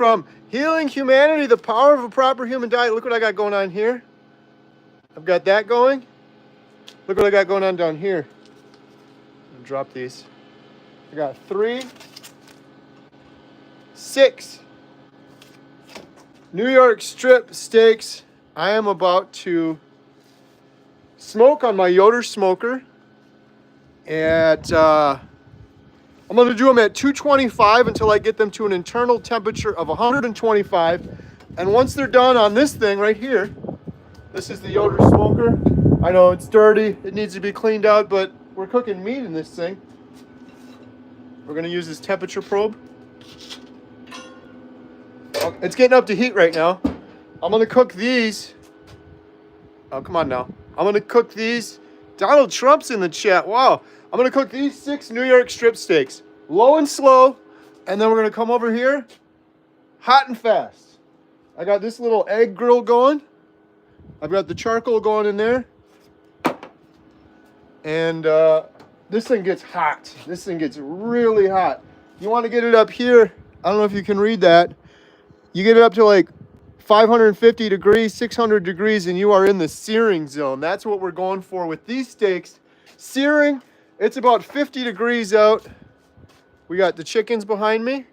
from Healing Humanity, the Power of a Proper Human Diet. Look what I got going on here. I've got that going. Look what I got going on down here. I'll drop these. I got 3, 6 New York strip steaks. I am about to smoke on my Yoder smoker at I'm going to do them at 225 until I get them to an internal temperature of 125. And once they're done on this thing right here, this is the Yoder smoker. I know it's dirty, it needs to be cleaned out, but we're cooking meat in this thing. We're going to use this temperature probe. Oh, it's getting up to heat right now. I'm going to cook these. Oh, come on now. I'm going to cook these. Donald Trump's in the chat. Wow. I'm going to cook these 6 New York strip steaks, low and slow, and then we're going to come over here, hot and fast. I got this little egg grill going. I've got the charcoal going in there. And this thing gets hot. This thing gets really hot. You want to get it up here. I don't know if you can read that. You get it up to like 550 degrees, 600 degrees, and you are in the searing zone. That's what we're going for with these steaks. Searing. It's about 50 degrees out. We got the chickens behind me.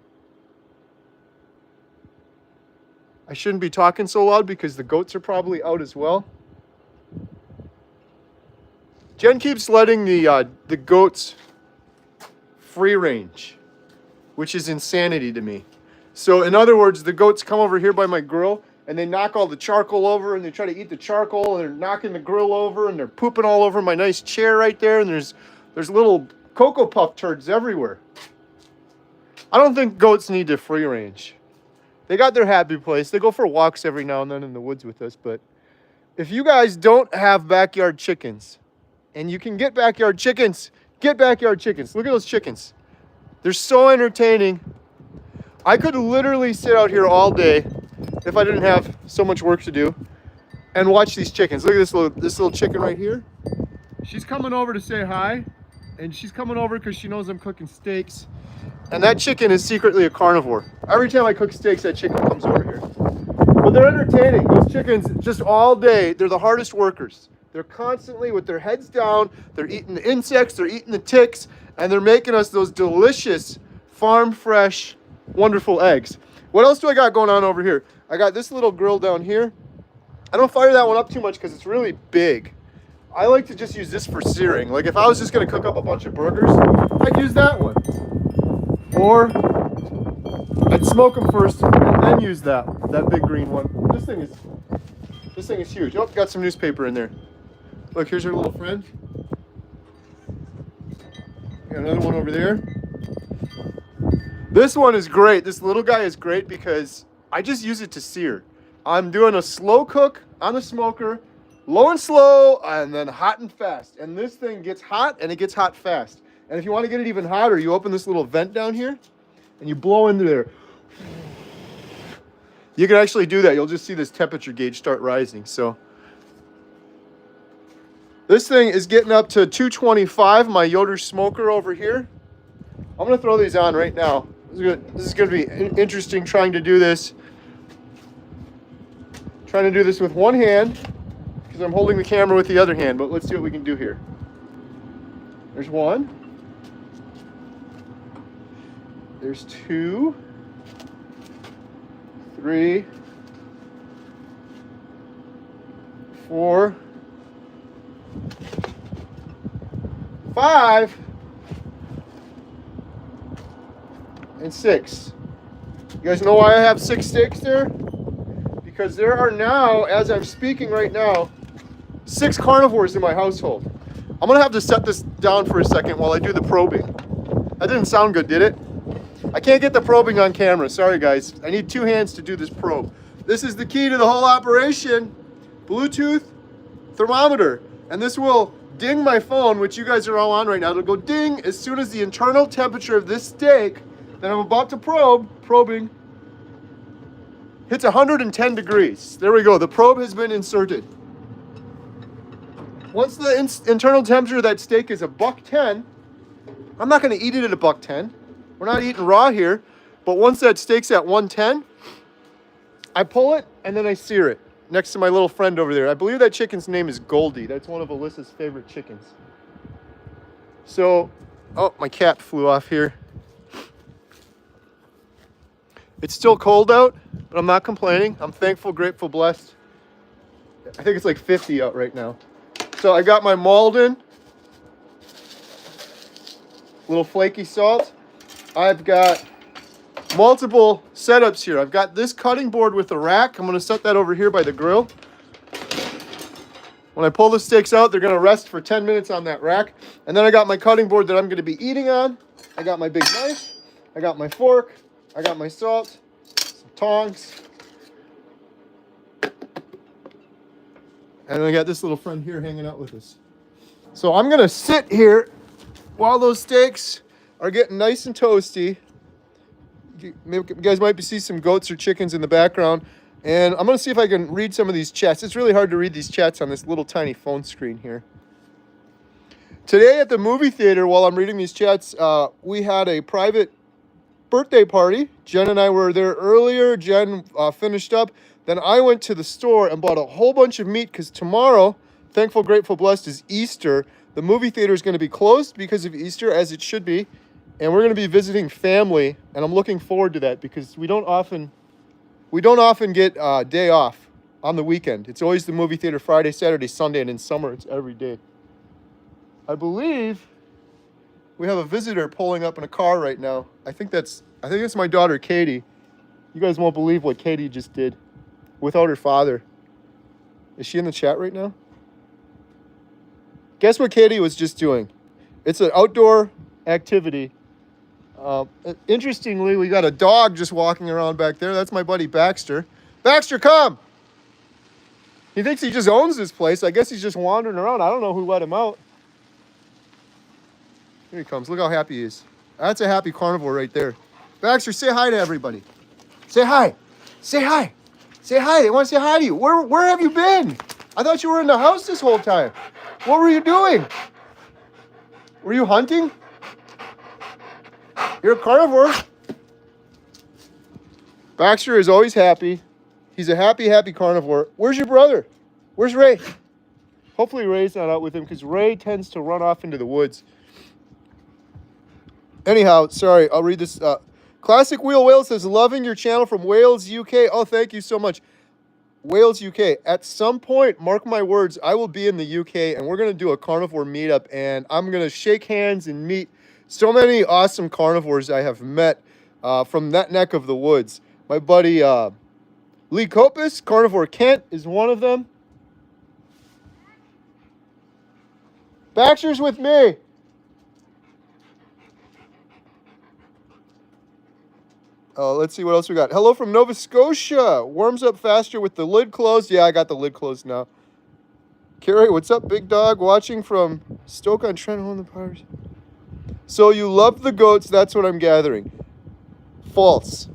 I shouldn't be talking so loud because the goats are probably out as well. Jen keeps letting the goats free range, which is insanity to me. So in other words, the goats come over here by my grill and they knock all the charcoal over and they try to eat the charcoal and they're knocking the grill over and they're pooping all over my nice chair right there, and there's little Cocoa Puff turds everywhere. I don't think goats need to free range. They got their happy place. They go for walks every now and then in the woods with us. But if you guys don't have backyard chickens, and you can get backyard chickens, get backyard chickens. Look at those chickens. They're so entertaining. I could literally sit out here all day if I didn't have so much work to do and watch these chickens. Look at this little chicken right here. She's coming over to say hi. And she's coming over because she knows I'm cooking steaks. And that chicken is secretly a carnivore. Every time I cook steaks, that chicken comes over here. But they're entertaining. Those chickens, just all day, they're the hardest workers. They're constantly with their heads down. They're eating the insects, they're eating the ticks, and they're making us those delicious, farm fresh, wonderful eggs. What else do I got going on over here? I got this little grill down here. I don't fire that one up too much because it's really big. I like to just use this for searing. Like if I was just going to cook up a bunch of burgers, I'd use that one. Or I'd smoke them first and then use that big green one. This thing is huge. Oh, got some newspaper in there. Look, here's our little friend. Got another one over there. This one is great. This little guy is great because I just use it to sear. I'm doing a slow cook on the smoker. Low and slow, and then hot and fast. And this thing gets hot, and it gets hot fast. And if you want to get it even hotter, you open this little vent down here, and you blow into there. You can actually do that. You'll just see this temperature gauge start rising. So this thing is getting up to 225, my Yoder smoker over here. I'm going to throw these on right now. This is going to be interesting trying to do this. Trying to do this with one hand. I'm holding the camera with the other hand, but let's see what we can do here. There's 1. There's 2. 3. 4. 5. And 6. You guys know why I have 6 steaks there? Because there are now, as I'm speaking right now, 6 carnivores in my household. I'm going to have to set this down for a second while I do the probing. That didn't sound good, did it? I can't get the probing on camera. Sorry, guys. I need 2 hands to do this probe. This is the key to the whole operation. Bluetooth thermometer. And this will ding my phone, which you guys are all on right now. It'll go ding as soon as the internal temperature of this steak that I'm about to probing, hits 110 degrees. There we go. The probe has been inserted. Once the internal temperature of that steak is $110, I'm not going to eat it at $110. We're not eating raw here. But once that steak's at 110, I pull it and then I sear it next to my little friend over there. I believe that chicken's name is Goldie. That's one of Alyssa's favorite chickens. So, oh, my cat flew off here. It's still cold out, but I'm not complaining. I'm thankful, grateful, blessed. I think it's like 50 out right now. So I got my Malden, little flaky salt. I've got multiple setups here. I've got this cutting board with a rack. I'm going to set that over here by the grill. When I pull the steaks out, they're going to rest for 10 minutes on that rack. And then I got my cutting board that I'm going to be eating on. I got my big knife. I got my fork. I got my salt, some tongs. And I got this little friend here hanging out with us. So I'm going to sit here while those steaks are getting nice and toasty. Maybe you guys might see some goats or chickens in the background. And I'm going to see if I can read some of these chats. It's really hard to read these chats on this little tiny phone screen here. Today at the movie theater, while I'm reading these chats, we had a private birthday party. Jen and I were there earlier. Jen finished up. Then I went to the store and bought a whole bunch of meat because tomorrow, thankful, grateful, blessed, is Easter. The movie theater is going to be closed because of Easter, as it should be. And we're going to be visiting family, and I'm looking forward to that because we don't often get a day off on the weekend. It's always the movie theater Friday, Saturday, Sunday, and in summer it's every day. I believe we have a visitor pulling up in a car right now. I think that's my daughter Katie. You guys won't believe what Katie just did without her father. Is she in the chat right now? Guess what Katie was just doing? It's an outdoor activity. Interestingly, we got a dog just walking around back there. That's my buddy Baxter. Baxter, come! He thinks he just owns this place. I guess he's just wandering around. I don't know who let him out. Here he comes. Look how happy he is. That's a happy carnivore right there. Baxter, say hi to everybody. Say hi. Say hi. Say hi. They want to say hi to you. Where have you been? I thought you were in the house this whole time. What were you doing? Were you hunting? You're a carnivore. Baxter is always happy. He's a happy, happy carnivore. Where's your brother? Where's Ray? Hopefully Ray's not out with him because Ray tends to run off into the woods. Anyhow, sorry, I'll read this. Classic Wheel Wales says, loving your channel from Wales, UK. Oh, thank you so much. Wales, UK. At some point, mark my words, I will be in the UK and we're going to do a carnivore meetup and I'm going to shake hands and meet so many awesome carnivores I have met from that neck of the woods. My buddy Lee Copus, Carnivore Kent, is one of them. Baxter's with me. Let's see what else we got. Hello from Nova Scotia. Warms up faster with the lid closed. Yeah, I got the lid closed now. Carrie, what's up, big dog? Watching from Stoke-on-Trent, home of the Pirates. So you love the goats, that's what I'm gathering. False.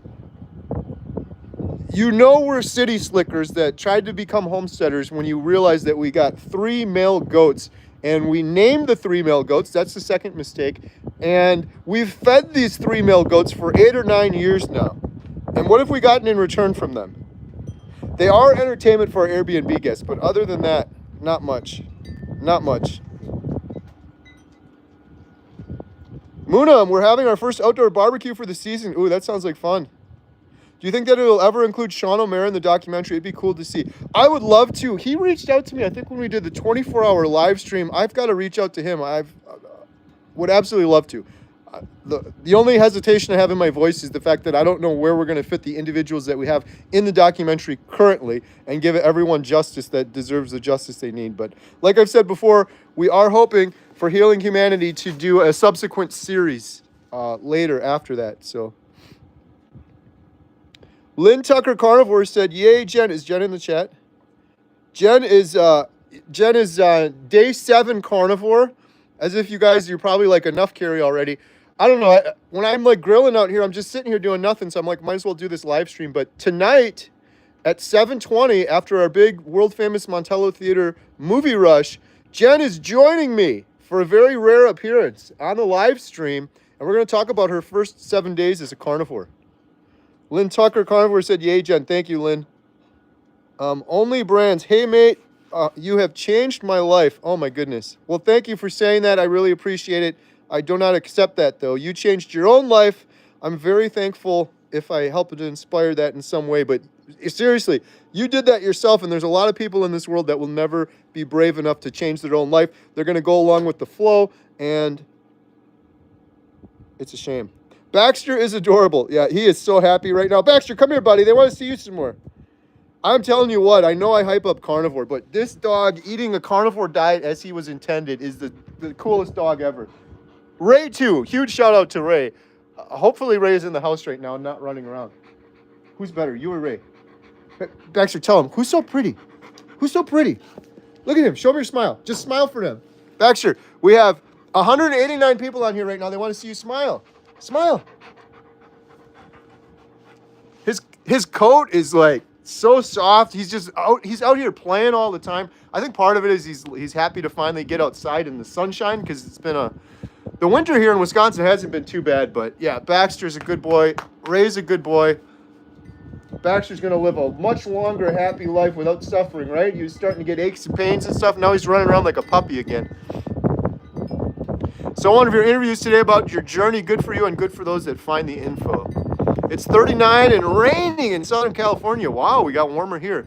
You know we're city slickers that tried to become homesteaders when you realize that we got 3 male goats and we named the 3 male goats. That's the second mistake. And we've fed these 3 male goats for 8 or 9 years now. And what have we gotten in return from them? They are entertainment for our Airbnb guests, but other than that, not much. Not much. Moonam, we're having our first outdoor barbecue for the season. Ooh, that sounds like fun. Do you think that it'll ever include Sean O'Mara in the documentary? It'd be cool to see. I would love to. He reached out to me, I think, when we did the 24-hour live stream. I've got to reach out to him. I would absolutely love to. The only hesitation I have in my voice is the fact that I don't know where we're going to fit the individuals that we have in the documentary currently and give everyone justice that deserves the justice they need. But like I've said before, we are hoping for Healing Humanity to do a subsequent series later after that. So, Lynn Tucker Carnivore said, "Yay, Jen." Is Jen in the chat? Jen is day 7 carnivore. As if you're probably like enough carry already. I don't know. When I'm like grilling out here, I'm just sitting here doing nothing. So I'm like, might as well do this live stream. But tonight at 7:20, after our big world famous Montello Theater movie rush, Jen is joining me for a very rare appearance on the live stream. And we're going to talk about her first 7 days as a carnivore. Lynn Tucker Carnivore said, yay, Jen. Thank you, Lynn. Only Brands. Hey, mate, you have changed my life. Oh, my goodness. Well, thank you for saying that. I really appreciate it. I do not accept that, though. You changed your own life. I'm very thankful if I helped to inspire that in some way. But seriously, you did that yourself, and there's a lot of people in this world that will never be brave enough to change their own life. They're going to go along with the flow, and it's a shame. Baxter is adorable. Yeah, he is so happy right now. Baxter, come here, buddy. They want to see you some more. I'm telling you what, I know I hype up carnivore, but this dog eating a carnivore diet as he was intended is the coolest dog ever. Ray, too. Huge shout out to Ray. Hopefully Ray is in the house right now and not running around. Who's better, you or Ray? Baxter, tell him, who's so pretty? Who's so pretty? Look at him. Show me your smile. Just smile for them. Baxter, we have 189 people on here right now. They want to see you smile. Smile. His coat is like so soft. He's out here playing all the time. I think part of it is he's happy to finally get outside in the sunshine because it's been the winter here in Wisconsin hasn't been too bad, but yeah, Baxter's a good boy. Ray's a good boy. Baxter's going to live a much longer, happy life without suffering, right? He was starting to get aches and pains and stuff. Now he's running around like a puppy again. So one of your interviews today about your journey, good for you and good for those that find the info. It's 39 and raining in Southern California. Wow, we got warmer here.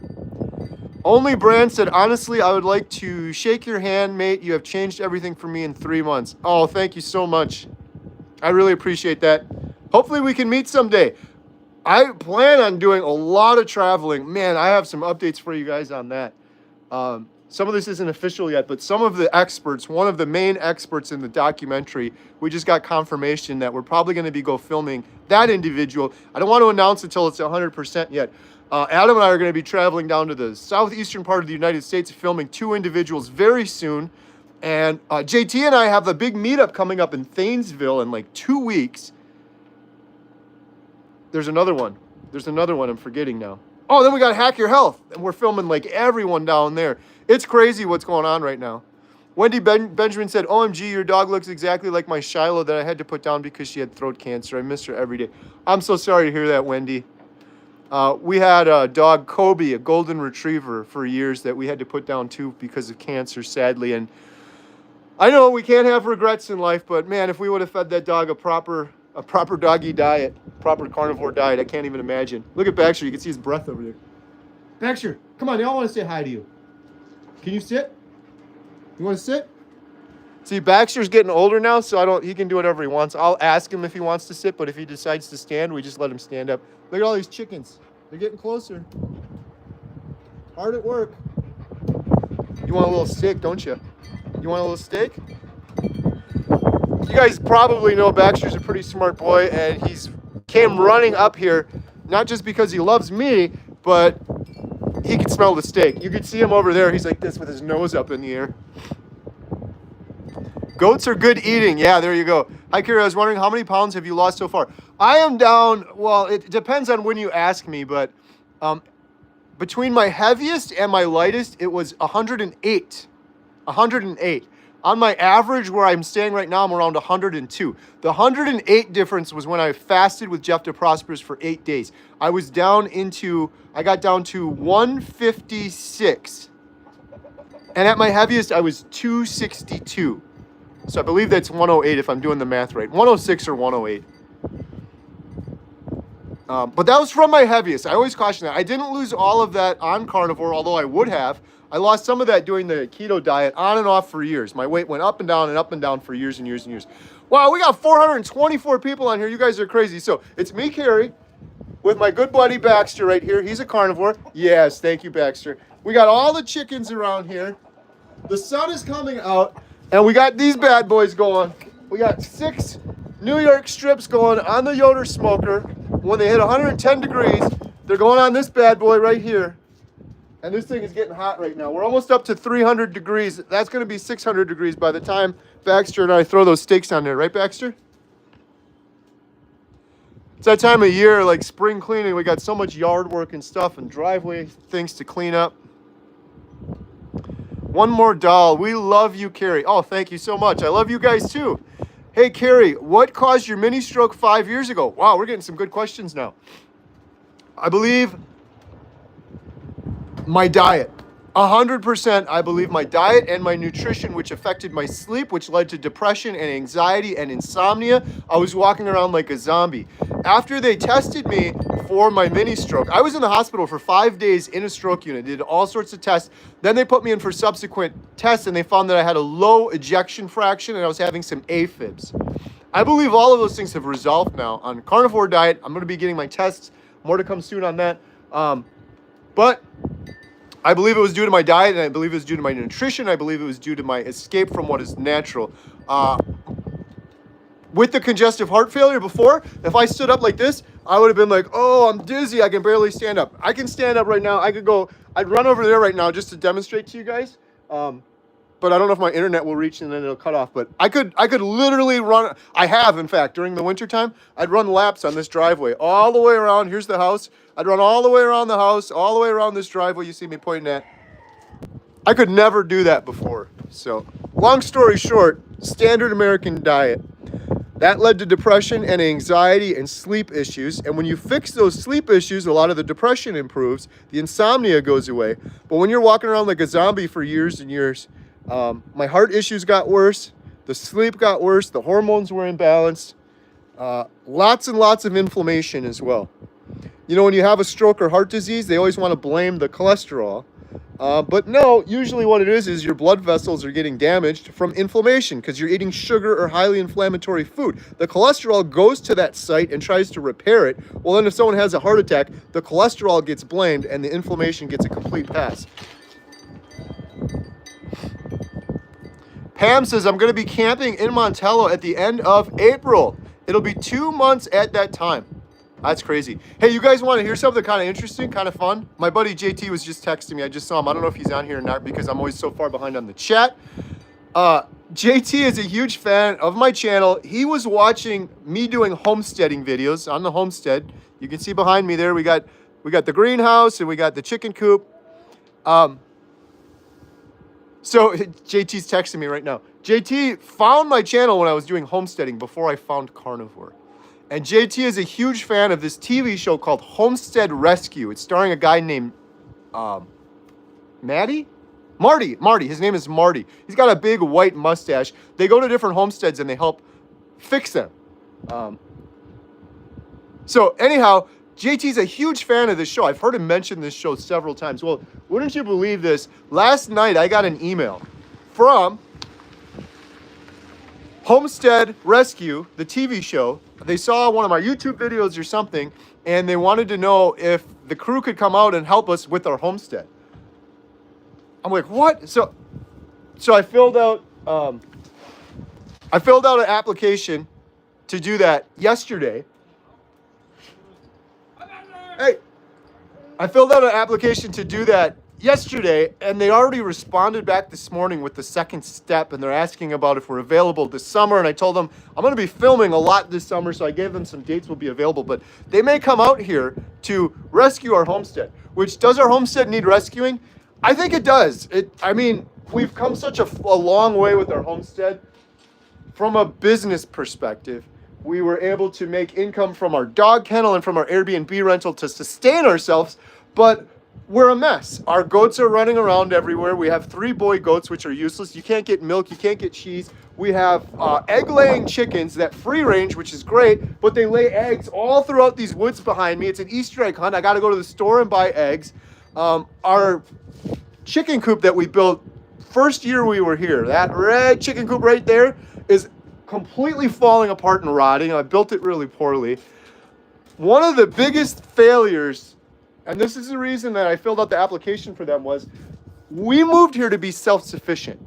Only Brand said, honestly, I would like to shake your hand, mate. You have changed everything for me in 3 months. Oh, thank you so much. I really appreciate that. Hopefully we can meet someday. I plan on doing a lot of traveling. Man, I have some updates for you guys on that. Some of this isn't official yet, but some of the experts, one of the main experts in the documentary, we just got confirmation that we're probably going to go filming that individual. I don't want to announce until it's 100% yet. Adam and I are going to be traveling down to the southeastern part of the United States, filming 2 individuals very soon. And JT and I have a big meetup coming up in Thanesville in like 2 weeks. There's another one. I'm forgetting now. Oh, then we got Hack Your Health, and we're filming like everyone down there. It's crazy what's going on right now. Wendy Benjamin said, OMG, your dog looks exactly like my Shiloh that I had to put down because she had throat cancer. I miss her every day. I'm so sorry to hear that, Wendy. We had a dog, Kobe, a golden retriever, for years that we had to put down too because of cancer, sadly. And I know we can't have regrets in life, but man, if we would have fed that dog a proper doggy diet, proper carnivore diet, I can't even imagine. Look at Baxter. You can see his breath over there. Baxter, come on. They all want to say hi to you. Can you sit? You want to sit? See, Baxter's getting older now, so he can do whatever he wants. I'll ask him if he wants to sit, but if he decides to stand, we just let him stand up. Look at all these chickens. They're getting closer. Hard at work. You want a little steak, don't you? You want a little steak? You guys probably know Baxter's a pretty smart boy, and he's came running up here, not just because he loves me, but he can smell the steak. You can see him over there. He's like this with his nose up in the air. Goats are good eating. Yeah, there you go. Hi, Kira. I was wondering, how many pounds have you lost so far? I am down, well, it depends on when you ask me, but between my heaviest and my lightest, it was 108. 108. On my average, where I'm staying right now, I'm around 102. The 108 difference was when I fasted with Jeff DeProsperous for 8 days. I got down to 156. And at my heaviest, I was 262. So I believe that's 108 if I'm doing the math right. 106 or 108. But that was from my heaviest. I always caution that. I didn't lose all of that on carnivore, although I would have. I lost some of that doing the keto diet on and off for years. My weight went up and down for years and years and years. Wow, we got 424 people on here. You guys are crazy. So it's me, Carrie, with my good buddy Baxter right here. He's a carnivore. Yes, thank you, Baxter. We got all the chickens around here. The sun is coming out, and we got these bad boys going. We got 6 New York strips going on the Yoder smoker. When they hit 110 degrees, they're going on this bad boy right here. And this thing is getting hot right now. We're almost up to 300 degrees. That's going to be 600 degrees by the time Baxter and I throw those steaks on there. Right, Baxter? It's that time of year, like spring cleaning. We got so much yard work and stuff and driveway things to clean up. One more doll. We love you, Carrie. Oh, thank you so much. I love you guys too. Hey, Carrie, what caused your mini stroke 5 years ago? Wow, we're getting some good questions now. I believe my diet. 100%, I believe my diet and my nutrition, which affected my sleep, which led to depression and anxiety and insomnia. I was walking around like a zombie. After they tested me for my mini stroke, I was in the hospital for 5 days in a stroke unit, did all sorts of tests. Then they put me in for subsequent tests and they found that I had a low ejection fraction and I was having some AFibs. I believe all of those things have resolved now on Carnivore Diet. I'm going to be getting my tests. More to come soon on that. But I believe it was due to my diet, and I believe it was due to my nutrition. I believe it was due to my escape from what is natural. With the congestive heart failure before, if I stood up like this, I would have been like, oh, I'm dizzy. I can barely stand up. I can stand up right now. I'd run over there right now just to demonstrate to you guys. But I don't know if my internet will reach and then it'll cut off. But I could literally run. I have, in fact, during the wintertime, I'd run laps on this driveway all the way around. Here's the house. I'd run all the way around the house, all the way around this driveway you see me pointing at. I could never do that before. So, long story short, standard American diet. That led to depression and anxiety and sleep issues. And when you fix those sleep issues, a lot of the depression improves. The insomnia goes away. But when you're walking around like a zombie for years and years, my heart issues got worse. The sleep got worse. The hormones were imbalanced. Lots and lots of inflammation as well. You know, when you have a stroke or heart disease, they always want to blame the cholesterol. But no, usually what it is your blood vessels are getting damaged from inflammation because you're eating sugar or highly inflammatory food. The cholesterol goes to that site and tries to repair it. Well, then if someone has a heart attack, the cholesterol gets blamed and the inflammation gets a complete pass. Pam says, I'm going to be camping in Montello at the end of April. It'll be 2 months at that time. That's crazy. Hey, you guys want to hear something kind of interesting, kind of fun? My buddy JT was just texting me. I just saw him. I don't know if he's on here or not because I'm always so far behind on the chat. JT is a huge fan of my channel. He was watching me doing homesteading videos on the homestead. You can see behind me there, we got the greenhouse and we got the chicken coop. So JT's texting me right now. JT found my channel when I was doing homesteading before I found Carnivore. And JT is a huge fan of this TV show called Homestead Rescue. It's starring a guy named Marty. His name is Marty. He's got a big white mustache. They go to different homesteads and they help fix them. So anyhow, JT's a huge fan of this show. I've heard him mention this show several times. Well, wouldn't you believe this? Last night I got an email from Homestead Rescue, the TV show. They saw one of my YouTube videos or something, and they wanted to know if the crew could come out and help us with our homestead. I'm like, what? So I filled out an application to do that yesterday. Hey, I filled out an application to do that yesterday, and they already responded back this morning with the second step, and they're asking about if we're available this summer. And I told them I'm going to be filming a lot this summer, so I gave them some dates will be available. But they may come out here to rescue our homestead. Which, does our homestead need rescuing? I think it does. I mean, we've come such a long way with our homestead. From a business perspective, we were able to make income from our dog kennel and from our Airbnb rental to sustain ourselves, but we're a mess. Our goats are running around everywhere. We have 3 boy goats, which are useless. You can't get milk. You can't get cheese. We have egg-laying chickens that free range, which is great, but they lay eggs all throughout these woods behind me. It's an Easter egg hunt. I got to go to the store and buy eggs. Our chicken coop that we built first year we were here, that red chicken coop right there, is completely falling apart and rotting. I built it really poorly. One of the biggest failures, and this is the reason that I filled out the application for them, was we moved here to be self-sufficient.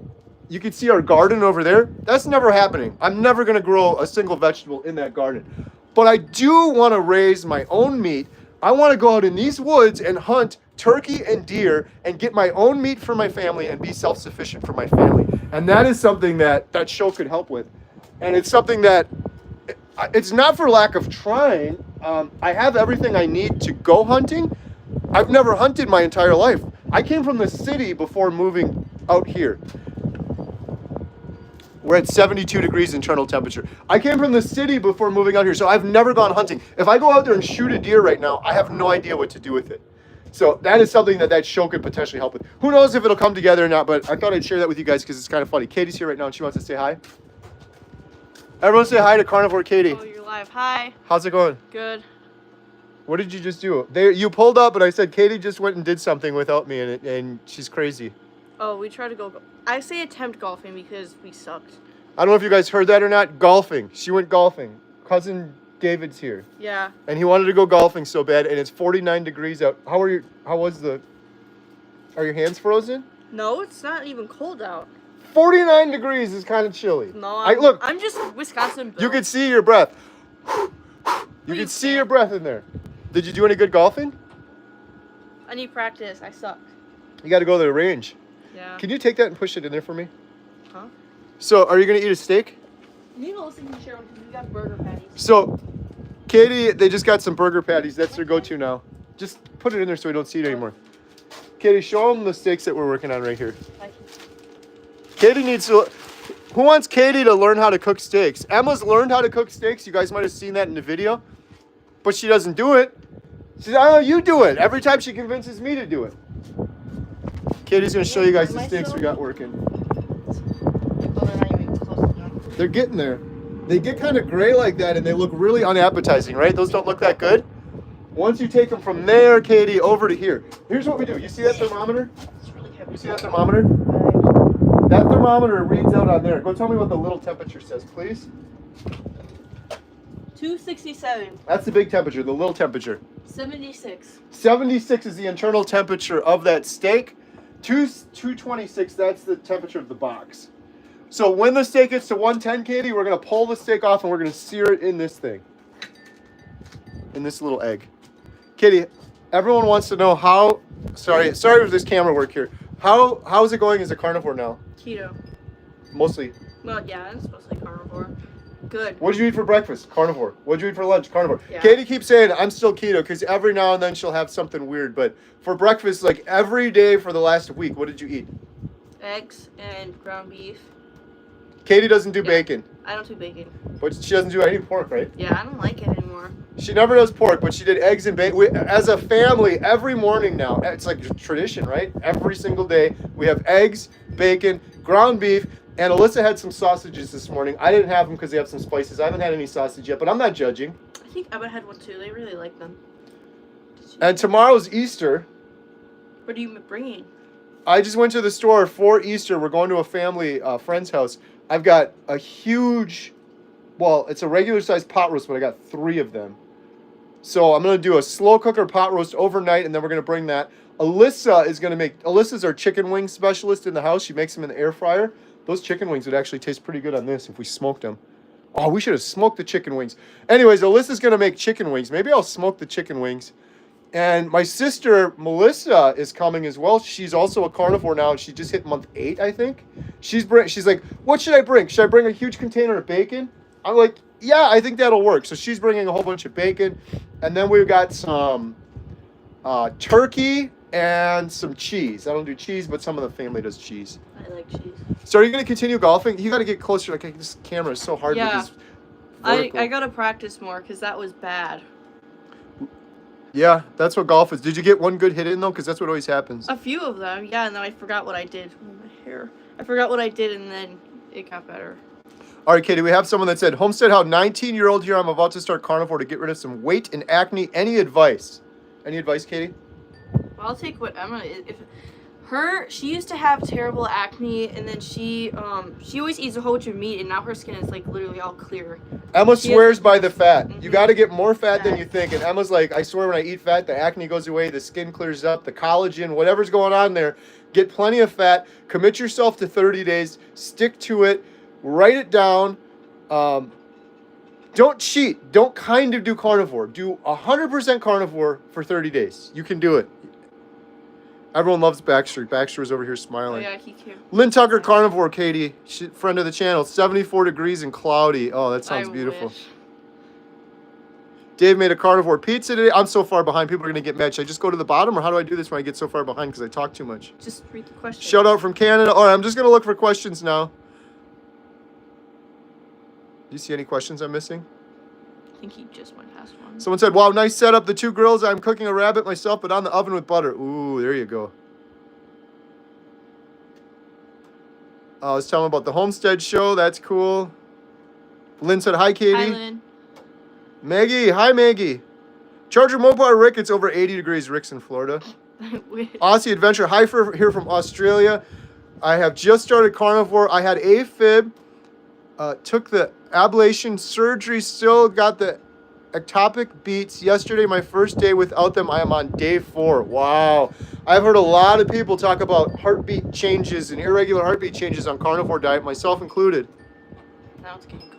You can see our garden over there. That's never happening. I'm never going to grow a single vegetable in that garden. But I do want to raise my own meat. I want to go out in these woods and hunt turkey and deer and get my own meat for my family and be self-sufficient for my family. And that is something that that show could help with. And it's something that, it's not for lack of trying. I have everything I need to go hunting. I've never hunted my entire life. I came from the city before moving out here. We're at 72 degrees internal temperature. I came from the city before moving out here, so I've never gone hunting. If I go out there and shoot a deer right now, I have no idea what to do with it. So that is something that show could potentially help with. Who knows if it'll come together or not, but I thought I'd share that with you guys because it's kind of funny. Katie's here right now and she wants to say hi. Everyone say hi to Carnivore Katie. Oh, you're live. Hi. How's it going? Good. What did you just do? You pulled up and I said Katie just went and did something without me and she's crazy. Oh, we tried to go. I say attempt golfing because we sucked. I don't know if you guys heard that or not. Golfing. She went golfing. Cousin David's here. Yeah. And he wanted to go golfing so bad, and it's 49 degrees out. Are your hands frozen? No, it's not even cold out. 49 degrees is kind of chilly. No, I'm just Wisconsin built. You could see your breath. You could see your breath in there. Did you do any good golfing? I need practice. I suck. You got to go to the range. Yeah. Can you take that and push it in there for me? Huh? So, are you going to eat a steak? You know, listen to share one because we got burger patties. So, Katie, they just got some burger patties. That's their go-to now. Just put it in there so we don't see it anymore. Katie, show them the steaks that we're working on right here. Katie needs to... Who wants Katie to learn how to cook steaks? Emma's learned how to cook steaks. You guys might have seen that in the video. But she doesn't do it. She says, oh, you do it. Every time she convinces me to do it. Katie's going to show you guys the steaks we got working. They're getting there. They get kind of gray like that and they look really unappetizing, right? Those don't look that good. Once you take them from there, Katie, over to here. Here's what we do. You see that thermometer? You see that thermometer? That thermometer reads out on there. Go tell me what the little temperature says, please. 267. That's the big temperature, the little temperature. 76. 76 is the internal temperature of that steak. 226, that's the temperature of the box. So when the steak gets to 110, Katie, we're going to pull the steak off and we're going to sear it in this thing. In this little egg. Katie, everyone wants to know how... Sorry with this camera work here. How's it going as a carnivore now? Keto. Mostly. Well, yeah, it's mostly carnivore. Good. What did you eat for breakfast? Carnivore. What did you eat for lunch? Carnivore. Yeah. Katie keeps saying I'm still keto because every now and then she'll have something weird. But for breakfast, like every day for the last week, what did you eat? Eggs and ground beef. Katie doesn't do bacon. I don't do bacon. But she doesn't do any pork, right? Yeah, I don't like it anymore. She never does pork, but she did eggs and bacon. As a family, every morning now, it's like a tradition, right? Every single day, we have eggs, bacon, ground beef, and Alyssa had some sausages this morning. I didn't have them because they have some spices. I haven't had any sausage yet, but I'm not judging. I think Emma had one too. They really like them. And tomorrow's Easter. What are you bringing? I just went to the store for Easter. We're going to a family friend's house. I've got a huge, well, it's a regular sized pot roast, but I got 3 of them. So I'm going to do a slow cooker pot roast overnight, and then we're going to bring that. Alyssa's our chicken wing specialist in the house. She makes them in the air fryer. Those chicken wings would actually taste pretty good on this if we smoked them. Oh, we should have smoked the chicken wings. Anyways, Alyssa's going to make chicken wings. Maybe I'll smoke the chicken wings. And my sister, Melissa, is coming as well. She's also a carnivore now, and she just hit month 8, I think. She's like, what should I bring? Should I bring a huge container of bacon? I'm like, yeah, I think that'll work. So she's bringing a whole bunch of bacon. And then we've got some turkey and some cheese. I don't do cheese, but some of the family does cheese. I like cheese. So are you going to continue golfing? You got to get closer. Like, this camera is so hard with this vertical. I got to practice more because that was bad. Yeah, that's what golf is. Did you get one good hit in, though? Because that's what always happens. A few of them, yeah, and then I forgot what I did. Oh, my hair. I forgot what I did, and then it got better. All right, Katie, we have someone that said, HomeSteadHow, 19-year-old here. I'm about to start carnivore to get rid of some weight and acne. Any advice? Any advice, Katie? I'll take what Emma... She used to have terrible acne, and then she always eats a whole bunch of meat, and now her skin is, like, literally all clear. Emma swears by the fat. Mm-hmm. You got to get more fat than you think. And Emma's like, I swear when I eat fat, the acne goes away, the skin clears up, the collagen, whatever's going on there. Get plenty of fat. Commit yourself to 30 days. Stick to it. Write it down. Don't cheat. Don't kind of do carnivore. Do 100% carnivore for 30 days. You can do it. Everyone loves Baxter. Baxter's over here smiling. Oh, yeah, he came. Lynn Tucker, carnivore, Katie. Friend of the channel. 74 degrees and cloudy. Oh, that sounds beautiful. Wish. Dave made a carnivore pizza today. I'm so far behind. People are going to get mad. Should I just go to the bottom, or how do I do this when I get so far behind because I talk too much? Just read the questions. Shout out from Canada. All right, I'm just going to look for questions now. you see any questions I'm missing? I think he just went past one. Someone said, wow, nice setup. The 2 grills. I'm cooking a rabbit myself, but on the oven with butter. Ooh, there you go. I was telling about the Homestead show. That's cool. Lynn said, hi, Katie. Hi, Lynn. Maggie. Hi, Maggie. Charger Mopar Rick. It's over 80 degrees. Rick's in Florida. Aussie Adventure. Hi, here from Australia. I have just started carnivore. I had AFib. Took the ablation surgery. Still got the ectopic beats. Yesterday, my first day without them. I am on day 4. Wow. I've heard a lot of people talk about heartbeat changes and irregular heartbeat changes on carnivore diet, myself included. Now it's getting cold.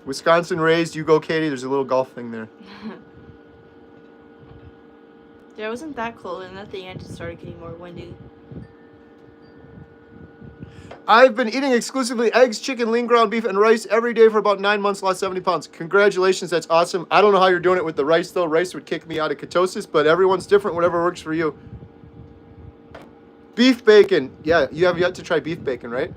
Wisconsin raised, you go, Katie. There's a little golf thing there. Yeah, it wasn't that cold, and at the end it started getting more windy. I've been eating exclusively eggs, chicken, lean ground beef, and rice every day for about 9 months, lost 70 pounds. Congratulations, that's awesome. I don't know how you're doing it with the rice, though. Rice would kick me out of ketosis, but everyone's different, whatever works for you. Beef bacon. Yeah, you have yet to try beef bacon, right?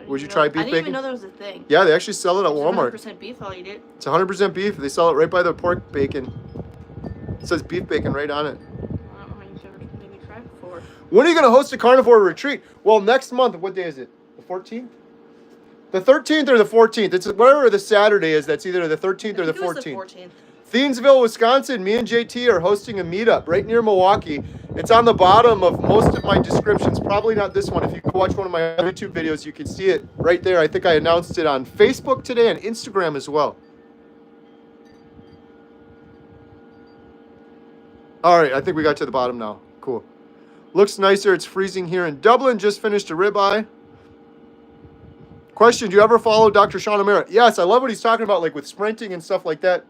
Would you try beef bacon? I didn't even know there was a thing. Yeah, they actually sell it at Walmart. 100% beef, I'll eat it. It's 100% beef. They sell it right by the pork bacon. It says beef bacon right on it. I don't know how you've never made me try before. When are you going to host a carnivore retreat? Well, next month. What day is it? The 14th? The 13th or the 14th. It's whatever the Saturday is. That's either the 13th or the 14th. The 14th. Thiensville, Wisconsin. Me and JT are hosting a meetup right near Milwaukee. It's on the bottom of most of my descriptions. Probably not this one. If you go watch one of my YouTube videos, you can see it right there. I think I announced it on Facebook today and Instagram as well. All right, I think we got to the bottom now. Cool. Looks nicer. It's freezing here in Dublin. Just finished a ribeye. Question, do you ever follow Dr. Sean O'Mara? Yes, I love what he's talking about, like with sprinting and stuff like that.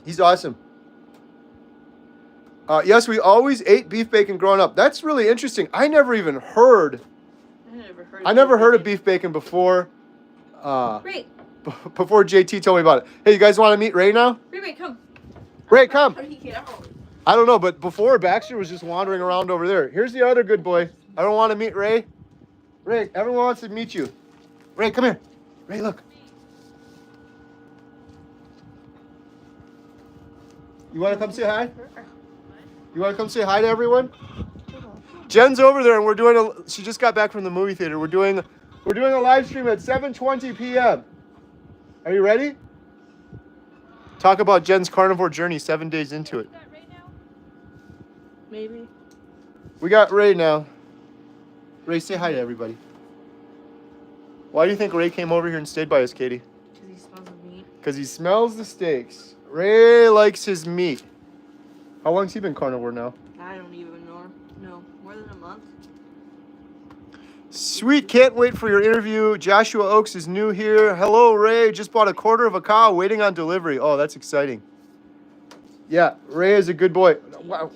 He's awesome. Yes, we always ate beef bacon growing up. That's really interesting. I never even heard. I never heard of beef bacon before. Ray. Before JT told me about it. Hey, you guys want to meet Ray now? Ray, come. Ray, come. How did he get out? I don't know, but before Baxter was just wandering around over there. Here's the other good boy. I don't want to meet Ray. Ray, everyone wants to meet you. Ray, come here. Ray, look. You want to come say hi? You want to come say hi to everyone? Jen's over there, and we're doing she just got back from the movie theater. We're doing a live stream at 7:20 p.m. Are you ready? Talk about Jen's carnivore journey 7 days into it. Maybe. We got Ray now. Ray, say hi to everybody. Why do you think Ray came over here and stayed by us, Katie? Because he smells the meat. Because he smells the steaks. Ray likes his meat. How long's he been carnivore now? I don't even know. No, more than a month. Sweet, can't wait for your interview. Joshua Oakes is new here. Hello, Ray. Just bought a quarter of a cow, waiting on delivery. Oh, that's exciting. Yeah, Ray is a good boy.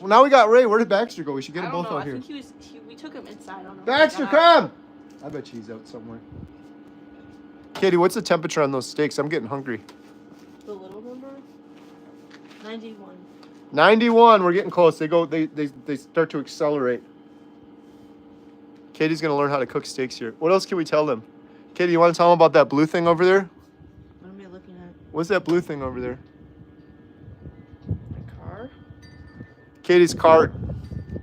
Now we got Ray. Where did Baxter go? We should get them both out here. I think we took him inside. I don't know. Baxter, come! I bet he's out somewhere. Katie, what's the temperature on those steaks? I'm getting hungry. The little number? 91. 91. We're getting close. They start to accelerate. Katie's going to learn how to cook steaks here. What else can we tell them? Katie, you want to tell them about that blue thing over there? What am I looking at? What's that blue thing over there? My car? Katie's car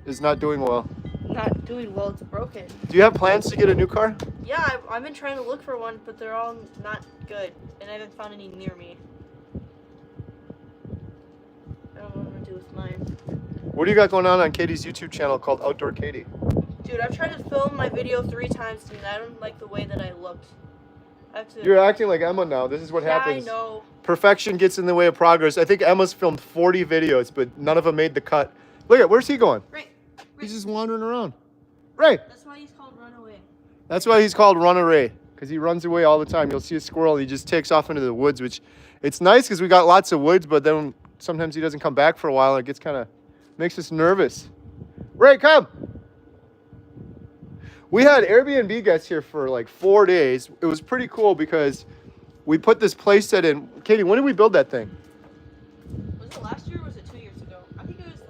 is not doing well. Not doing well. It's broken. Do you have plans to get a new car? Yeah, I've been trying to look for one, but they're all not good, and I haven't found any near me. I don't know what I'm going to do with mine. What do you got going on Katie's YouTube channel called Outdoor Katie? Dude, I've tried to film my video 3 times, and I don't like the way that I looked. You're acting like Emma now. This is what happens. I know. Perfection gets in the way of progress. I think Emma's filmed 40 videos, but none of them made the cut. Look at, where's he going? Ray. He's just wandering around. Ray. That's why he's called Runaway. That's why he's called Runaway, because he runs away all the time. You'll see a squirrel, and he just takes off into the woods, which it's nice because we got lots of woods, but then sometimes he doesn't come back for a while, and it gets kind of, makes us nervous. Ray, come. We had Airbnb guests here for like 4 days. It was pretty cool because we put this place set in. Katie, when did we build that thing? Was it last year or was it 2 years ago? I think it was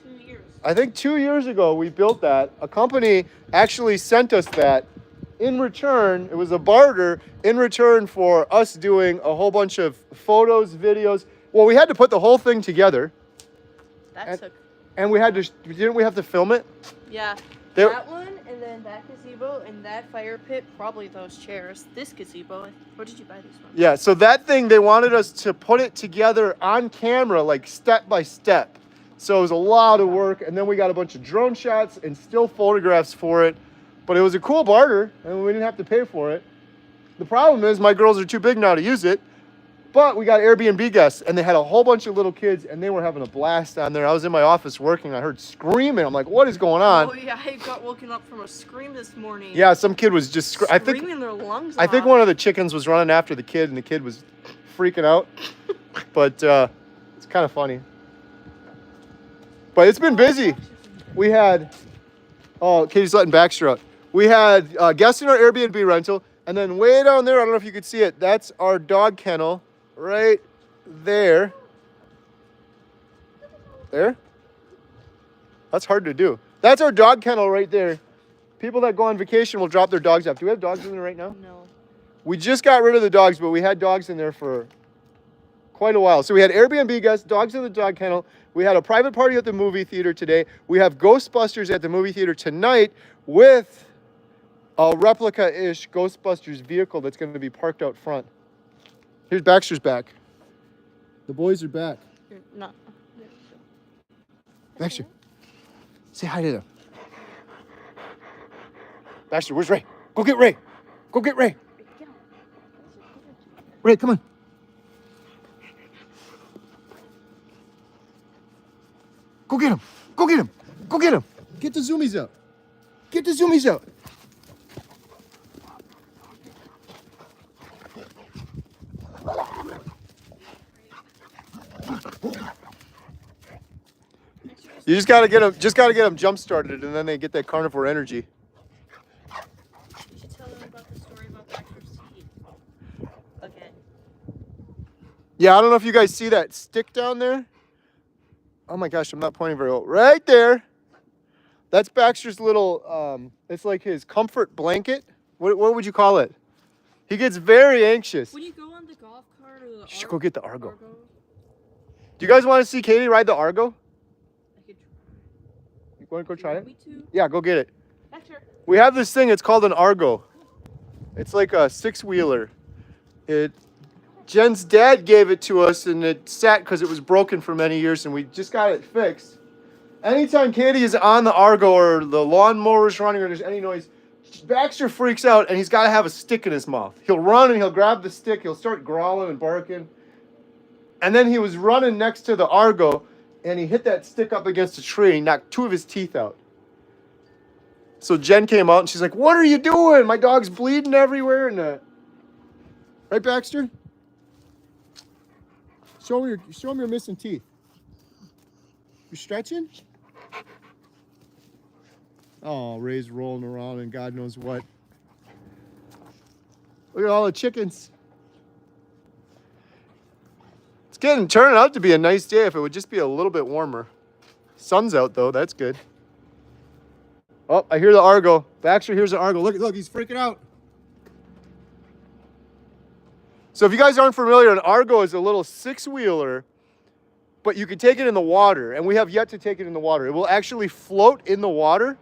2 years. I think 2 years ago we built that. A company actually sent us that in return, it was a barter in return for us doing a whole bunch of photos, videos. Well, we had to put the whole thing together. And we had to, didn't we have to film it? Yeah. There, that one, and then that gazebo, and that fire pit, probably those chairs. This gazebo. Where did you buy these ones? yeah, so that thing, they wanted us to put it together on camera, like step by step. So it was a lot of work, and then we got a bunch of drone shots and still photographs for it. But it was a cool barter, and we didn't have to pay for it. The problem is my girls are too big now to use it. But we got Airbnb guests, and they had a whole bunch of little kids, and they were having a blast on there. I was in my office working. I heard screaming. I'm like, what is going on? Oh, yeah, I got woken up from a scream this morning. Yeah, some kid was just screaming their lungs I think off. one of the chickens was running after the kid, and the kid was freaking out. But it's kind of funny. But it's been busy. We had, oh, Katie's letting Baxter out. We had guests in our Airbnb rental, and then way down there, I don't know if you could see it, that's our dog kennel. Right there. There? That's hard to do. That's our dog kennel right there. People that go on vacation will drop their dogs off. Do we have dogs in there right now? No. We just got rid of the dogs, but we had dogs in there for quite a while. So we had Airbnb guests, dogs in the dog kennel. We had a private party at the movie theater today. We have Ghostbusters at the movie theater tonight with a replica-ish Ghostbusters vehicle that's going to be parked out front. Here's Baxter's back. The boys are back. You're not. Baxter, say hi to them. Baxter, where's Ray? Go get Ray. Go get Ray. Ray, come on. Go get him. Go get him. Go get him. Get the zoomies out. Get the zoomies out. You just gotta get them jump started, and then they get that carnivore energy. You should tell them about the story about Baxter's teeth. Again. Yeah, I don't know if you guys see that stick down there. Oh my gosh, I'm not pointing very well. Right there. That's Baxter's little, it's like his comfort blanket. What would you call it? He gets very anxious. When you go on the golf cart or the You should go get the Argo. Argo, Do you guys want to see Katie ride the Argo? I could try. You want to go try it? Me too. Yeah, go get it. Baxter. We have this thing, it's called an Argo. It's like a six-wheeler. Jen's dad gave it to us, and it sat because it was broken for many years, and we just got it fixed. Anytime Katie is on the Argo or the lawnmower is running or there's any noise, Baxter freaks out, and he's got to have a stick in his mouth. He'll run, and he'll grab the stick. He'll start growling and barking. And then he was running next to the Argo, and he hit that stick up against a tree, and he knocked 2 of his teeth out. So Jen came out, and she's like, "What are you doing? My dog's bleeding everywhere." And right, Baxter? Show him your missing teeth. You stretching? Oh, Ray's rolling around and God knows what. Look at all the chickens. It's turning out to be a nice day if it would just be a little bit warmer. Sun's out though, that's good. Oh, I hear the Argo. Baxter hears the Argo. Look, he's freaking out. So if you guys aren't familiar, an Argo is a little 6-wheeler, but you can take it in the water, and we have yet to take it in the water. It will actually float in the water,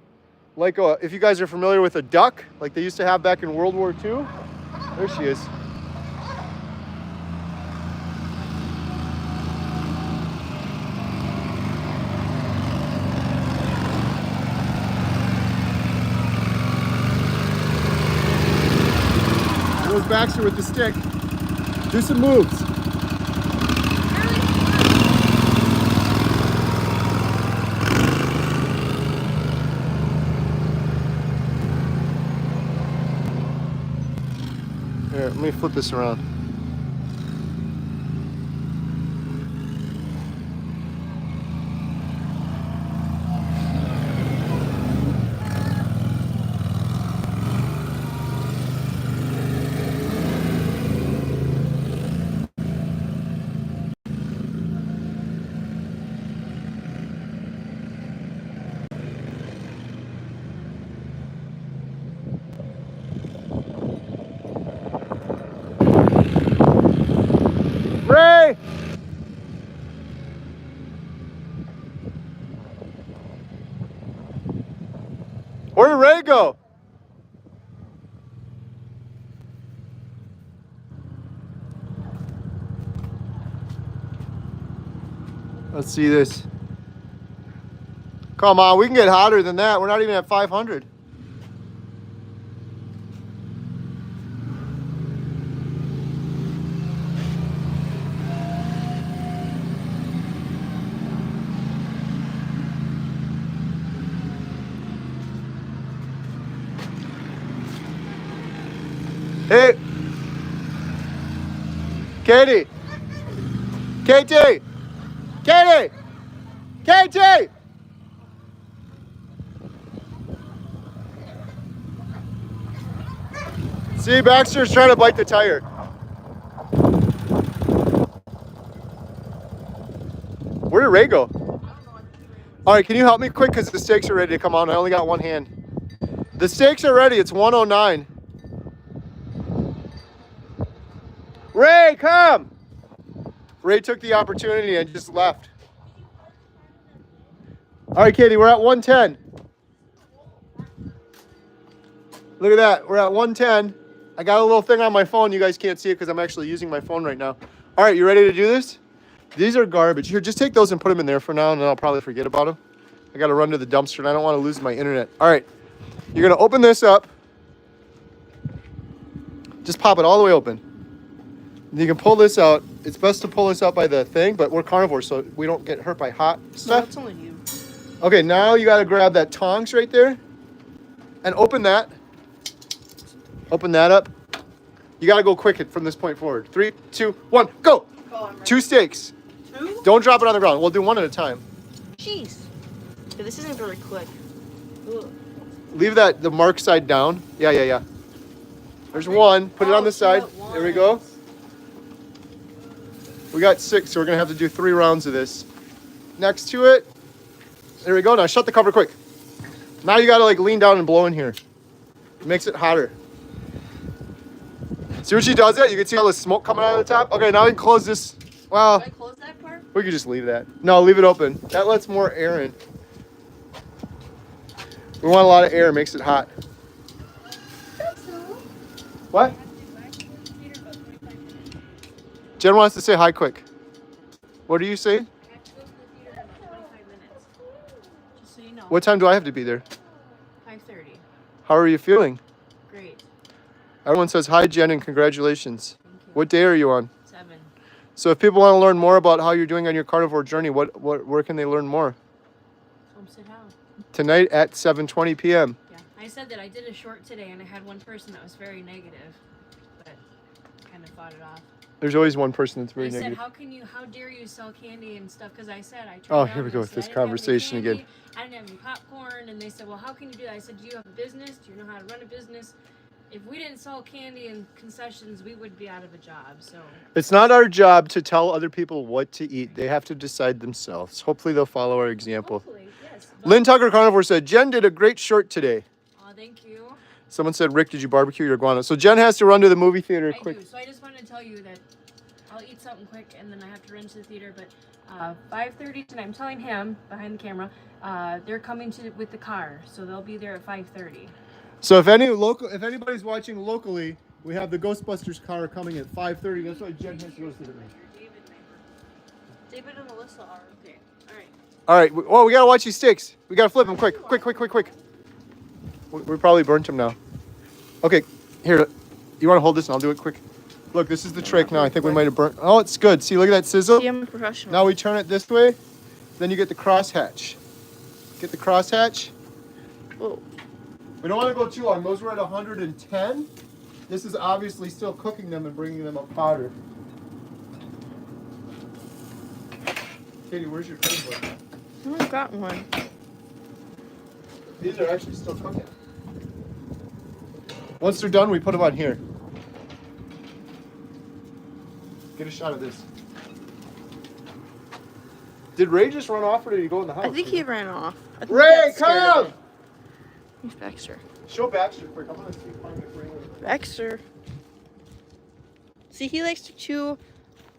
like if you guys are familiar with a duck, like they used to have back in World War II. There she is. There's Baxter with the stick. Do some moves. Here, let me flip this around. Where did Ray go? Let's see this. Come on, we can get hotter than that. We're not even at 500. Hey, Katie, Katie, Katie, Katie. See, Baxter's trying to bite the tire. Where did Ray go? All right, can you help me quick? Because the steaks are ready to come on. I only got one hand. The steaks are ready. It's 1:09. Ray, come! Ray took the opportunity and just left. All right, Katie, we're at 110. Look at that. We're at 110. I got a little thing on my phone. You guys can't see it because I'm actually using my phone right now. All right, you ready to do this? These are garbage. Here, just take those and put them in there for now, and then I'll probably forget about them. I got to run to the dumpster, and I don't want to lose my internet. All right, you're going to open this up. Just pop it all the way open. You can pull this out. It's best to pull this out by the thing, but we're carnivores, so we don't get hurt by hot stuff. No, it's only you. Okay, now you got to grab that tongs right there and open that. Open that up. You got to go quick from this point forward. 3, 2, 1, go. Oh, 2 steaks. 2? Don't drop it on the ground. We'll do one at a time. Jeez. Yeah, this isn't very quick. Ugh. Leave the mark side down. Yeah. There's one. Put it on the side. There we go. We got 6, so we're going to have to do 3 rounds of this. Next to it. There we go. Now shut the cover quick. Now you got to like lean down and blow in here. It makes it hotter. See what she does it? You can see all the smoke coming out of the top. Okay, now we can close this. Well, Should I close that part? we could just leave that. No, leave it open. That lets more air in. We want a lot of air. It makes it hot. What? Jen wants to say hi quick. What are you saying? Just so you know. What time do I have to be there? 5:30. How are you feeling? Great. Everyone says hi, Jen, and congratulations. Thank you. What day are you on? 7. So if people want to learn more about how you're doing on your carnivore journey, where can they learn more? HomeSteadHow. Tonight at 7:20 p.m. Yeah. I said that I did a short today and I had one person that was very negative, but kind of fought it off. There's always one person that's very I said, negative. how dare you sell candy and stuff? Because I said, I tried Oh, it out here we and go I with said, this I didn't have any conversation again. candy, I didn't have any popcorn. And they said, well, how can you do that? I said, do you have a business? Do you know how to run a business? If we didn't sell candy and concessions, we would be out of a job. So It's not our job to tell other people what to eat. They have to decide themselves. Hopefully they'll follow our example. hopefully, yes. Lynn Tucker Carnivore said, Jen did a great short today. Oh, thank you. Someone said, Rick, did you barbecue your iguana? So Jen has to run to the movie theater I quick. do. So I just wanted to tell you that I'll eat something quick and then I have to run to the theater. But 5:30 tonight, I'm telling him behind the camera, they're coming with the car. So they'll be there at 5:30. So if anybody's watching locally, we have the Ghostbusters car coming at 5:30. That's why Jen has to go to the David and Melissa are okay. All right. All right. Well, we gotta watch these sticks. We gotta flip them quick. We probably burnt them now. Okay, here. You want to hold this and I'll do it quick. Look, this is the trick now. I think we might have burnt. Oh, it's good. See, look at that sizzle. See, I'm a professional. Now we turn it this way. Then you get the crosshatch. Get the crosshatch. Whoa. We don't want to go too long. Those were at 110. This is obviously still cooking them and bringing them up hotter. Katie, where's your cutting board? I haven't gotten one. These are actually still cooking. Once they're done, we put them on here. Get a shot of this. Did Ray just run off or did he go in the house? I think he ran off. I think Ray, he got scared of come! it. Who's Baxter? Show Baxter quick. I'm gonna see if I can get Ray. Baxter. See, he likes to chew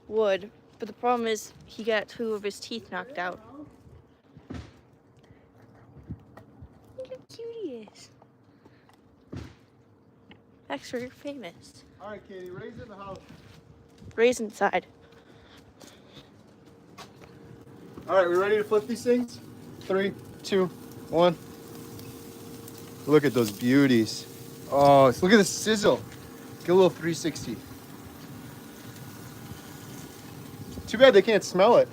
wood, but the problem is he got 2 of his teeth knocked out. cute he is. Max, you're famous. All right, Katie, raise in the house. Raise inside. All right, we ready to flip these things? 3, 2, 1. Look at those beauties. Oh, look at the sizzle. Get a little 360. Too bad they can't smell it.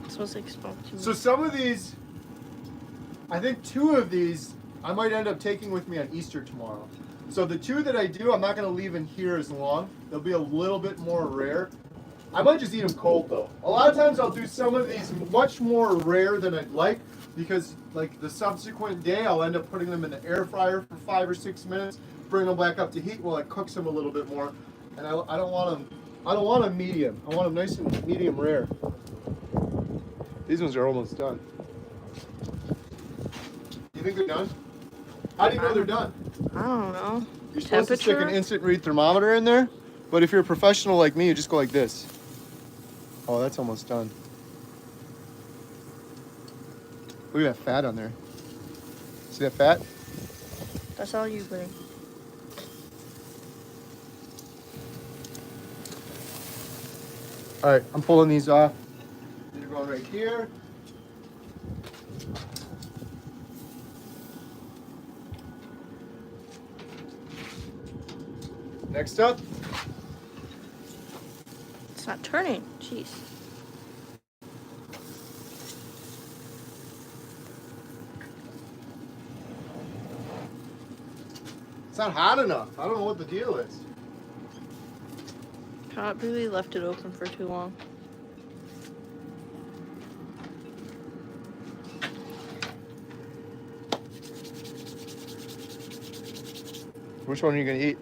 It smells like smoke to me. So some of these, I think 2 of these, I might end up taking with me on Easter tomorrow. So the 2 that I do, I'm not going to leave in here as long. They'll be a little bit more rare. I might just eat them cold though. A lot of times I'll do some of these much more rare than I'd like, because like the subsequent day I'll end up putting them in the air fryer for 5 or 6 minutes, bring them back up to heat while it cooks them a little bit more. And I don't want them medium. I want them nice and medium rare. These ones are almost done. You think they're done? How do you know they're done? I don't know. You're supposed to stick an instant read thermometer in there, but if you're a professional like me, you just go like this. Oh, that's almost done. Look at that fat on there. See that fat? That's all you, buddy. All right, I'm pulling these off. These are going right here. Next up. It's not turning. Jeez. It's not hot enough. I don't know what the deal is. Probably left it open for too long. Which one are you gonna eat?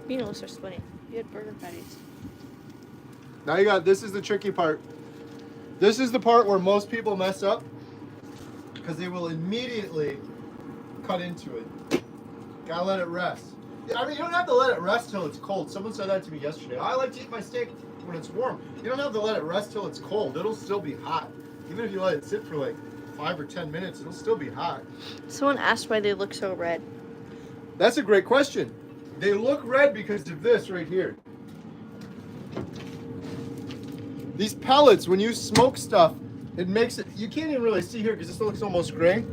You know, are sweating. You had burger patties. Now you got, this is the tricky part. This is the part where most people mess up, because they will immediately cut into it. Gotta let it rest. I mean, you don't have to let it rest till it's cold. Someone said that to me yesterday. I like to eat my steak when it's warm. You don't have to let it rest till it's cold. It'll still be hot. Even if you let it sit for like 5 or 10 minutes, it'll still be hot. Someone asked why they look so red. That's a great question. They look red because of this right here. These pellets, when you smoke stuff, it makes it, you can't even really see here because this looks almost gray.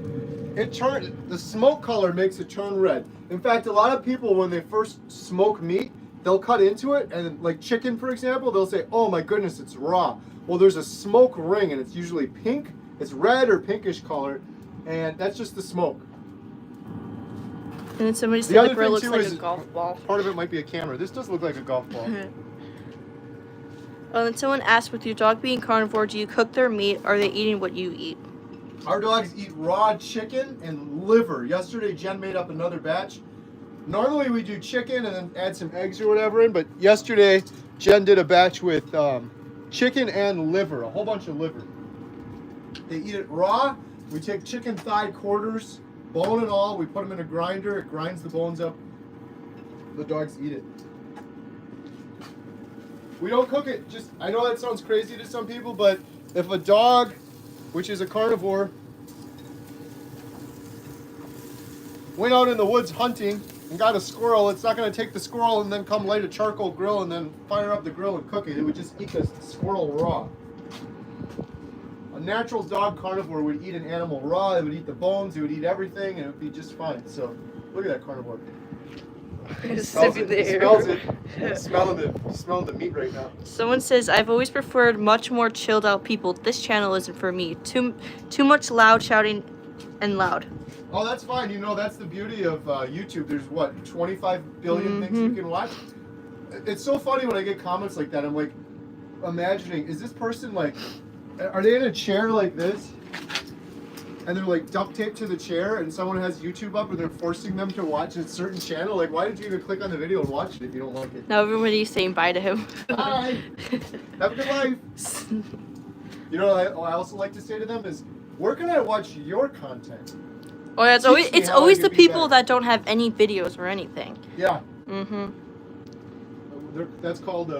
The smoke color makes it turn red. In fact, a lot of people, when they first smoke meat, they'll cut into it, and like chicken, for example, they'll say, oh my goodness, it's raw. Well, there's a smoke ring, and it's usually pink. It's red or pinkish color, and that's just the smoke. And then somebody said the grill looks like a golf ball. Part of it might be a camera. This does look like a golf ball. Oh, and someone asked, with your dog being carnivore, do you cook their meat? Or are they eating what you eat? Our dogs eat raw chicken and liver. Yesterday, Jen made up another batch. Normally, we do chicken and then add some eggs or whatever in, but yesterday, Jen did a batch with chicken and liver, a whole bunch of liver. They eat it raw. We take chicken thigh quarters, bone and all. We put them in a grinder. It grinds the bones up. The dogs eat it. We don't cook it. Just, I know that sounds crazy to some people, but if a dog, which is a carnivore, went out in the woods hunting and got a squirrel, it's not going to take the squirrel and then come light a charcoal grill and then fire up the grill and cook it. It would just eat the squirrel raw. A natural dog carnivore would eat an animal raw. It would eat the bones. It would eat everything, and it would be just fine. So, look at that carnivore. He smells it. He smells it. He's smelling the meat right now. Someone says, I've always preferred much more chilled out people. This channel isn't for me. Too much loud shouting and loud. Oh, that's fine. You know, that's the beauty of YouTube. There's what, 25 billion things you can watch? It's so funny when I get comments like that. I'm like, imagining, is this person like, are they in a chair like this? And they're like duct taped to the chair, and someone has YouTube up and they're forcing them to watch a certain channel? Like, why did you even click on the video and watch it if you don't like it? Now everybody's saying bye to him. Bye! Have a good life! You know what I also like to say to them is, where can I watch your content? Oh yeah, it's always the people that don't have any videos or anything. Yeah. Mm-hmm. That's called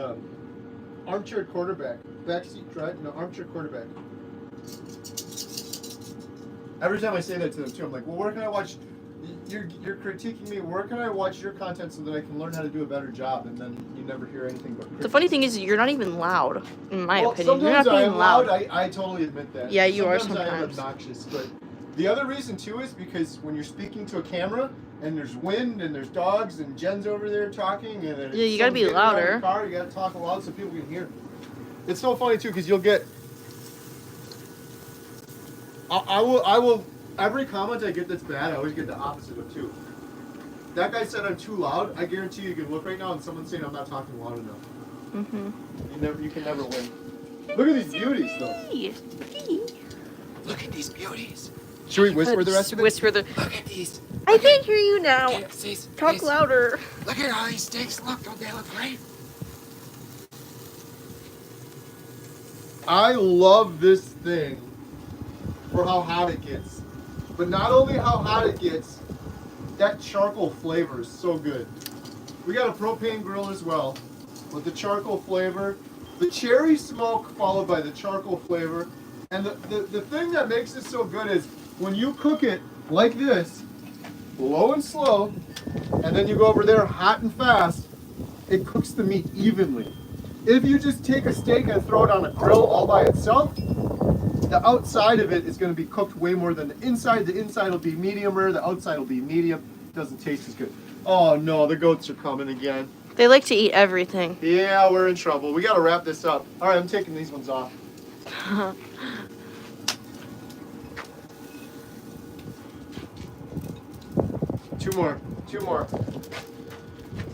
armchair quarterback. Backseat drive? No, armchair quarterback. Every time I say that to them too, I'm like, well, where can I watch? You're critiquing me. Where can I watch your content so that I can learn how to do a better job? And then you never hear anything but criticism. The funny thing is, you're not even loud, in my opinion. You're Sometimes not I being am loud. I totally admit that. Yeah, you are Sometimes I am sometimes. obnoxious, but the other reason too is because when you're speaking to a camera and there's wind and there's dogs and Jen's over there talking and Yeah, you gotta be someone's getting out of the louder. car, you gotta talk loud so people can hear. It's so funny too because you'll get. I will. Every comment I get that's bad, I always get the opposite of too. That guy said I'm too loud. I guarantee you can look right now and someone's saying I'm not talking loud enough. Mm-hmm. You can never win. Look at these beauties though. Look at these beauties. Should we whisper the rest of it? Whisper the. Look at these. I can't hear you now. These- Talk these- louder. Look at all these steaks. Look, don't they look great? I love this thing for how hot it gets. But not only how hot it gets, that charcoal flavor is so good. We got a propane grill as well, with the charcoal flavor, the cherry smoke followed by the charcoal flavor. And the thing that makes this so good is when you cook it like this, low and slow, and then you go over there hot and fast, it cooks the meat evenly. If you just take a steak and throw it on a grill all by itself, the outside of it is going to be cooked way more than the inside. The inside will be medium rare, the outside will be medium. It doesn't taste as good. Oh no, the goats are coming again. They like to eat everything. Yeah, we're in trouble. We got to wrap this up. All right, I'm taking these ones off. Two more.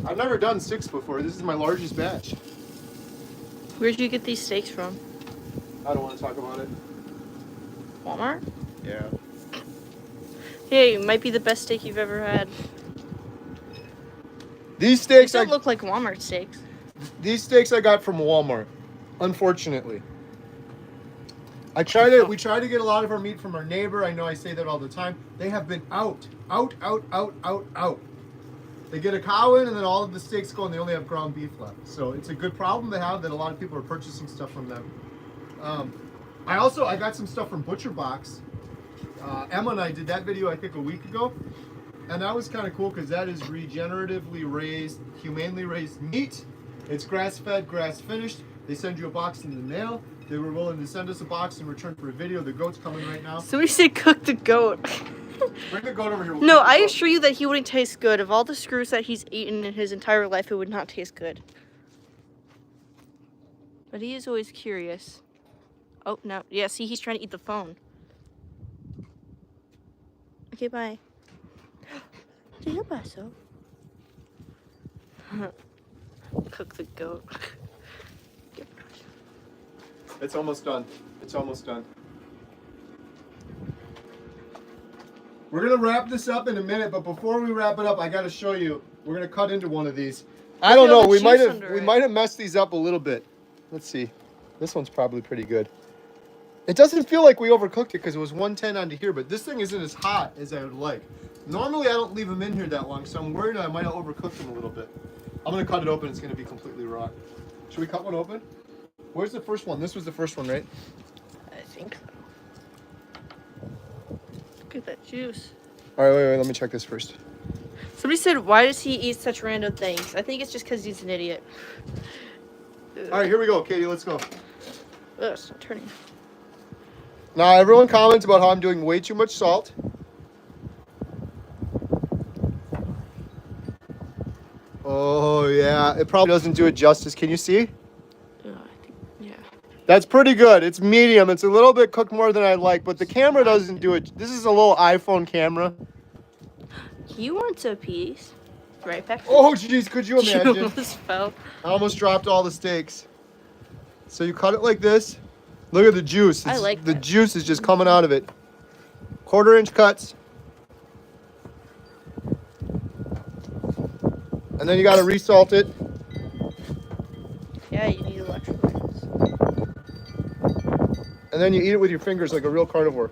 I've never done 6 before. This is my largest batch. Where'd you get these steaks from? I don't want to talk about it. Walmart? Yeah. Hey, it might be the best steak you've ever had. These These steaks don't look like Walmart steaks. I got from Walmart, unfortunately. We try to get a lot of our meat from our neighbor. I know I say that all the time. They have been out. They get a cow in and then all of the steaks go and they only have ground beef left. So it's a good problem to have that a lot of people are purchasing stuff from them. I got some stuff from Butcher Box. Emma and I did that video I think a week ago. And that was kind of cool because that is regeneratively raised, humanely raised meat. It's grass-fed, grass-finished. They send you a box in the mail. They were willing to send us a box in return for a video. The goat's coming right now. Somebody said cook the goat. Bring the goat over here. We'll No, cook the I goat. assure you that he wouldn't taste good. Of all the screws that he's eaten in his entire life, it would not taste good. But he is always curious. Oh, no. Yeah, see, he's trying to eat the phone. Okay, bye. ¿Qué pasó? Cook the goat. It's almost done. We're going to wrap this up in a minute, but before we wrap it up, I got to show you. We're going to cut into one of these. I don't know. the We juice might under it. have messed these up a little bit. Let's see. This one's probably pretty good. It doesn't feel like we overcooked it because it was 110 onto here, but this thing isn't as hot as I would like. Normally, I don't leave them in here that long, so I'm worried I might have overcooked them a little bit. I'm going to cut it open. It's going to be completely raw. Should we cut one open? Where's the first one? This was the first one, right? I think so. Look at that juice. All right, wait. Let me check this first. Somebody said, why does he eat such random things? I think it's just because he's an idiot. All right, here we go, Katie. Let's go. Ugh, it's not turning. Now, everyone comments about how I'm doing way too much salt. Oh, yeah. It probably doesn't do it justice. Can you see? I think, yeah. That's pretty good. It's medium. It's a little bit cooked more than I like, but the camera doesn't do it. This is a little iPhone camera. He wants a piece. Right back. Oh, jeez. Could you You imagine? almost fell. I almost dropped all the steaks. So you cut it like this. Look at the juice. I like the that. juice is just coming out of it. 1/4-inch cuts. And then you got to resalt it. Yeah, you need electrolytes. And then you eat it with your fingers like a real carnivore.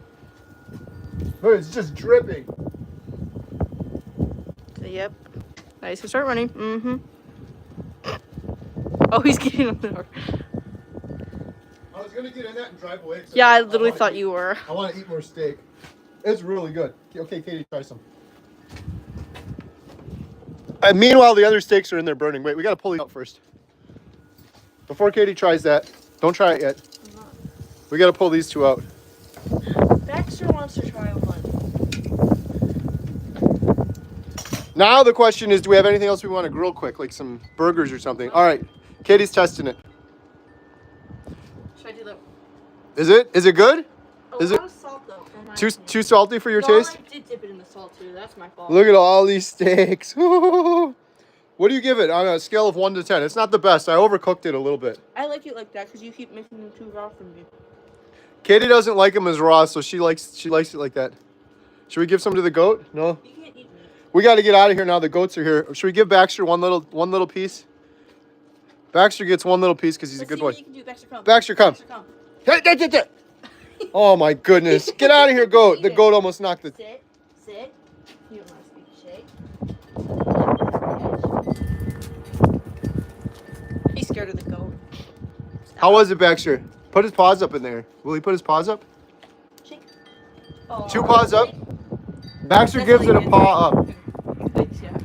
Look, it's just dripping. Yep. Nice. Start running. Mm-hmm. Oh, he's getting on the door. I was gonna get in that and drive away. Yeah, I literally thought you were. I want to eat more steak. It's really good. Okay, Katie, try some. Meanwhile, the other steaks are in there burning. Wait, we gotta pull these out first. Before Katie tries that, don't try it yet. We gotta pull these two out. Baxter wants to try one. Now the question is, do we have anything else we want to grill quick, like some burgers or something? All right, Katie's testing it. Should I do that? Is it good? Is it Of salt though. for my too opinion. salty for your taste? I did dip it in the salt too. That's my fault. Look at all these steaks. What do you give it on a scale of 1 to 10? It's not the best. I overcooked it a little bit. I like it like that because you keep making them too raw for me. Katie doesn't like them as raw, so she likes it like that. Should we give some to the goat? No. You can't eat meat. We got to get out of here now. The goats are here. Should we give Baxter one little piece? Baxter gets one little piece because he's a good boy. You can do. Baxter, come. Baxter, come. Hey. Oh my goodness! Get out of here, goat. The goat almost knocked the. Sit. You don't want to speak shake. He's scared of the goat. How was it, Baxter? Put his paws up in there. Will he put his paws up? Shake. Oh, 2 paws up. Baxter That's gives it a like it. paw up. Yeah.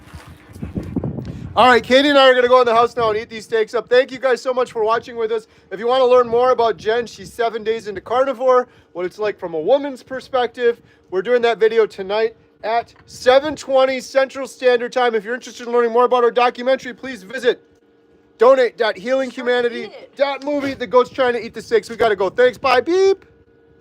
All right, Katie and I are going to go in the house now and eat these steaks up. Thank you guys so much for watching with us. If you want to learn more about Jen, she's 7 days into carnivore, what it's like from a woman's perspective, we're doing that video tonight at 7:20 Central Standard Time. If you're interested in learning more about our documentary, please visit donate.healinghumanity.movie. The goat's trying to eat the steaks. We got to go. Thanks. Bye. Beep.